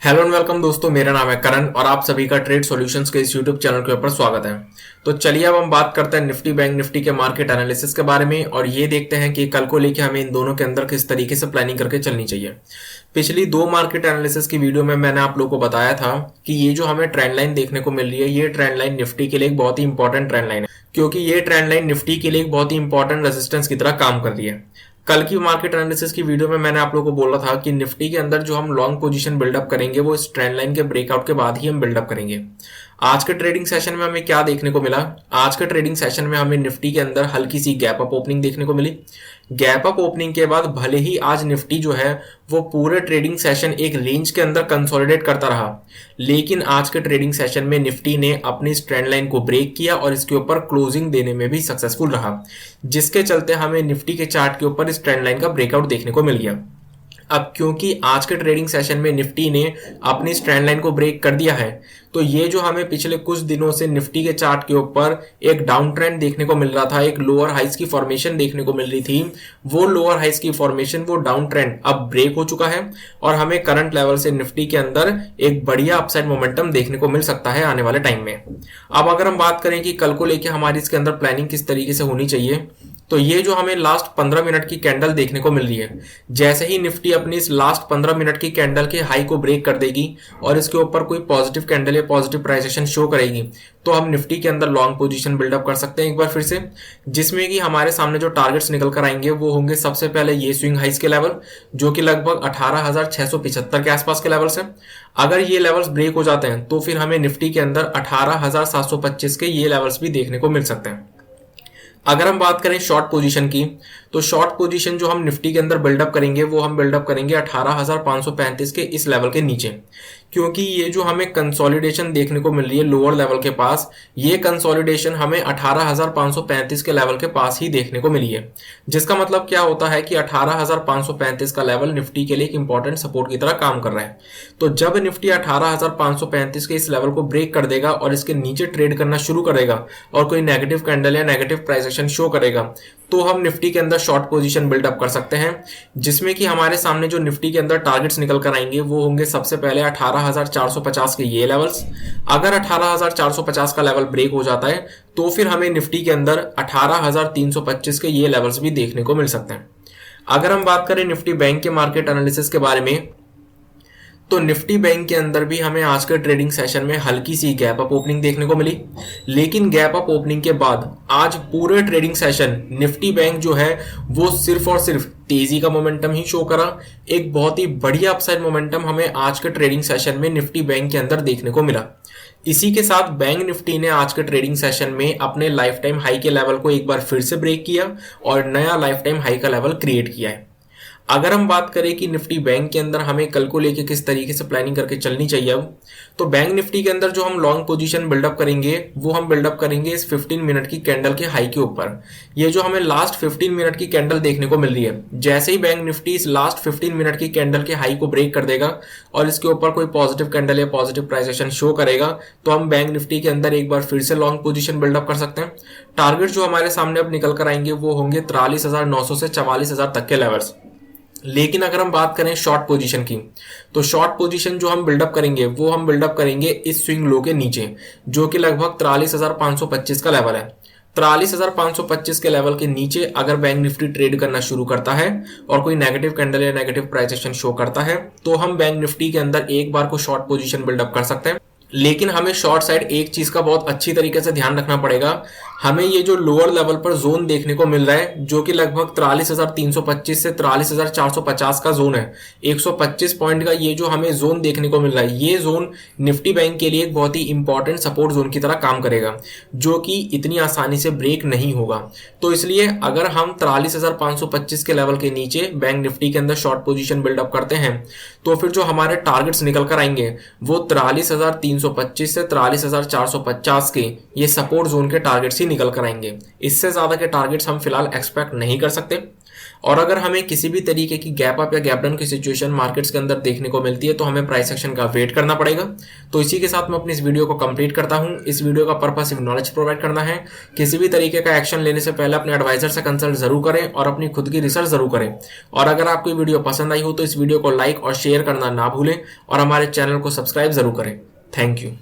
Hello and welcome दोस्तों, मेरा नाम है करण और आप सभी का ट्रेड सॉल्यूशंस के इस यूट्यूब चैनल के ऊपर स्वागत है। तो चलिए अब हम बात करते हैं निफ्टी बैंक निफ्टी के मार्केट एनालिसिस के बारे में और ये देखते हैं कि कल को लेके हमें इन दोनों के अंदर किस तरीके से प्लानिंग करके चलनी चाहिए। पिछली दो मार्केट एनालिसिस की वीडियो में मैंने आप लोगों को बताया था कि ये जो हमें ट्रेंड लाइन देखने को मिल रही है, ये ट्रेंड लाइन निफ्टी के लिए एक बहुत ही इंपॉर्टेंट ट्रेंड लाइन है, क्योंकि ये ट्रेंड लाइन निफ्टी के लिए एक बहुत ही इंपॉर्टेंट रेजिस्टेंस की तरह काम कर रही है। कल की मार्केट एनालिसिस की वीडियो में मैंने आप लोगों को बोला था कि निफ्टी के अंदर जो हम लॉन्ग पोजीशन बिल्डअप करेंगे वो इस ट्रेंड लाइन के ब्रेकआउट के बाद ही हम बिल्डअप करेंगे। आज के ट्रेडिंग सेशन में हमें क्या देखने को मिला? आज के ट्रेडिंग सेशन में हमें निफ्टी के अंदर हल्की सी गैप अप ओपनिंग देखने को मिली। गैप अप ओपनिंग के बाद भले ही आज निफ्टी जो है वो पूरे ट्रेडिंग सेशन एक रेंज के अंदर कंसोलिडेट करता रहा, लेकिन आज के ट्रेडिंग सेशन में निफ्टी ने अपनी इस ट्रेंड लाइन को ब्रेक किया और इसके ऊपर क्लोजिंग देने में भी सक्सेसफुल रहा, जिसके चलते हमें निफ्टी के चार्ट के ऊपर इस ट्रेंड लाइन का ब्रेकआउट देखने को मिल गया। अब क्योंकि आज के ट्रेडिंग सेशन में निफ्टी ने अपनी ट्रेंड लाइन को ब्रेक कर दिया है, तो ये जो हमें पिछले कुछ दिनों से निफ्टी के चार्ट के ऊपर एक डाउन ट्रेंड देखने को मिल रहा था, एक लोअर हाइस की फॉर्मेशन देखने को मिल रही थी, वो लोअर हाइस की फॉर्मेशन, वो डाउन ट्रेंड अब ब्रेक हो चुका है और हमें करंट लेवल से निफ्टी के अंदर एक बढ़िया अपसाइड मोमेंटम देखने को मिल सकता है आने वाले टाइम में। अब अगर हम बात करें कि कल को लेकर हमारी इसके अंदर प्लानिंग किस तरीके से होनी चाहिए, तो ये जो हमें लास्ट 15 मिनट की कैंडल देखने को मिल रही है, जैसे ही निफ्टी अपनी इस लास्ट 15 मिनट की कैंडल के हाई को ब्रेक कर देगी और इसके ऊपर कोई पॉजिटिव कैंडल या पॉजिटिव प्राइस एक्शन शो करेगी, तो हम निफ्टी के अंदर लॉन्ग पोजीशन बिल्डअप कर सकते हैं एक बार फिर से, जिसमें कि हमारे सामने जो टारगेट्स निकल कर आएंगे वो होंगे सबसे पहले ये स्विंग हाइस के लेवल, जो कि लगभग 18,675 के आसपास के लेवल्स है। अगर ये लेवल्स ब्रेक हो जाते हैं तो फिर हमें निफ्टी के अंदर 18,725 के ये लेवल्स भी देखने को मिल सकते हैं। अगर हम बात करें शॉर्ट पोजीशन की, तो शॉर्ट पोजीशन जो हम निफ्टी के अंदर बिल्डअप करेंगे वो हम बिल्डअप करेंगे 18,535 के इस लेवल के नीचे, क्योंकि ये जो हमें कंसोलिडेशन देखने को मिल रही है लोअर लेवल के पास, ये कंसोलिडेशन हमें 18,535 के लेवल के पास ही देखने को मिली है। जिसका मतलब क्या होता है कि 18,535 का लेवल निफ्टी के लिए एक इंपॉर्टेंट सपोर्ट की तरह काम कर रहा है। तो जब निफ्टी 18,535 के इस लेवल को ब्रेक कर देगा और इसके नीचे ट्रेड करना शुरू करेगा और कोई नेगेटिव कैंडल या नेगेटिव प्राइस एक्शन शो करेगा, तो हम निफ्टी के अंदर शॉर्ट पोजीशन बिल्डअप कर सकते हैं, जिसमें कि हमारे सामने जो निफ्टी के अंदर टारगेट्स निकल कर आएंगे वो होंगे सबसे पहले 18,450 के ये लेवल्स। अगर 18,450 का लेवल ब्रेक हो जाता है तो फिर हमें निफ्टी के अंदर 18,325 के ये लेवल्स भी देखने को मिल सकते हैं। अगर हम बात करें निफ्टी बैंक के मार्केट एनालिसिस के बारे में, तो निफ्टी बैंक के अंदर भी हमें आज के ट्रेडिंग सेशन में हल्की सी गैप अप ओपनिंग देखने को मिली, लेकिन गैप अप ओपनिंग के बाद आज पूरे ट्रेडिंग सेशन निफ्टी बैंक जो है वो सिर्फ और सिर्फ तेजी का मोमेंटम ही शो करा। एक बहुत ही बढ़िया अपसाइड मोमेंटम हमें आज के ट्रेडिंग सेशन में निफ्टी बैंक के अंदर देखने को मिला। इसी के साथ बैंक निफ्टी ने आज के ट्रेडिंग सेशन में अपने लाइफ टाइम हाई के लेवल को एक बार फिर से ब्रेक किया और नया लाइफ टाइम हाई का लेवल क्रिएट किया है। अगर हम बात करें कि निफ्टी बैंक के अंदर हमें कल को लेके किस तरीके से प्लानिंग करके चलनी चाहिए, अब तो बैंक निफ्टी के अंदर जो हम लॉन्ग पोजीशन बिल्डअप करेंगे वो हम बिल्डअप करेंगे इस 15 मिनट की कैंडल के हाई के ऊपर। ये जो हमें लास्ट 15 मिनट की कैंडल देखने को मिल रही है, जैसे ही बैंक निफ्टी इस लास्ट 15 मिनट की कैंडल के हाई को ब्रेक कर देगा और इसके ऊपर कोई पॉजिटिव कैंडल या पॉजिटिव प्राइस एक्शन शो करेगा, तो हम बैंक निफ्टी के अंदर एक बार फिर से लॉन्ग पोजीशन बिल्डअप कर सकते हैं। टारगेट जो हमारे सामने अब निकल कर आएंगे वो होंगे 43,900 से 44,000 तक के लेवल्स। लेकिन अगर हम बात करें शॉर्ट पोजीशन की, तो शॉर्ट पोजीशन जो हम बिल्डअप करेंगे वो हम बिल्डअप करेंगे इस स्विंग लो के नीचे, जो कि लगभग 43,525 का लेवल है। 43,525 के लेवल के नीचे अगर बैंक निफ्टी ट्रेड करना शुरू करता है और कोई नेगेटिव कैंडल या नेगेटिव प्राइस एक्शन शो करता है, तो हम बैंक निफ्टी के अंदर एक बार को शॉर्ट पोजीशन बिल्डअप कर सकते हैं। लेकिन हमें शॉर्ट साइड एक चीज का बहुत अच्छी तरीके से ध्यान रखना पड़ेगा। हमें ये जो लोअर लेवल पर जोन देखने को मिल रहा है, जो कि लगभग 43,325 से 43,450 का जोन है, 125 पॉइंट का ये जो हमें जोन देखने को मिल रहा है, ये जोन निफ्टी बैंक के लिए एक बहुत ही इंपॉर्टेंट सपोर्ट जोन की तरह काम करेगा, जो कि इतनी आसानी से ब्रेक नहीं होगा। तो इसलिए अगर हम 43,525 के लेवल के नीचे बैंक निफ्टी के अंदर शॉर्ट पोजीशन बिल्डअप करते हैं, तो फिर जो हमारे टारगेट्स निकल कर आएंगे वो 43,325 से 43,450 के ये सपोर्ट जोन के टारगेट्स ही निकल कर आएंगे। इससे ज्यादा के टारगेट्स हम फिलहाल एक्सपेक्ट नहीं कर सकते। और अगर हमें किसी भी तरीके की गैप अप या गैप डाउन की सिचुएशन मार्केट्स के अंदर देखने को मिलती है तो हमें प्राइस एक्शन का वेट करना पड़ेगा। तो इसी के साथ मैं अपनी इस वीडियो को कंप्लीट करता हूं। इस वीडियो का पर्पस सिर्फ नॉलेज प्रोवाइड करना है। किसी भी तरीके का एक्शन लेने से पहले अपने एडवाइजर से कंसल्ट जरूर करें और अपनी खुद की रिसर्च जरूर करें। और अगर आपको ये वीडियो पसंद आई हो तो इस वीडियो को लाइक और शेयर करना ना भूलें और हमारे चैनल को सब्सक्राइब जरूर करें। Thank you.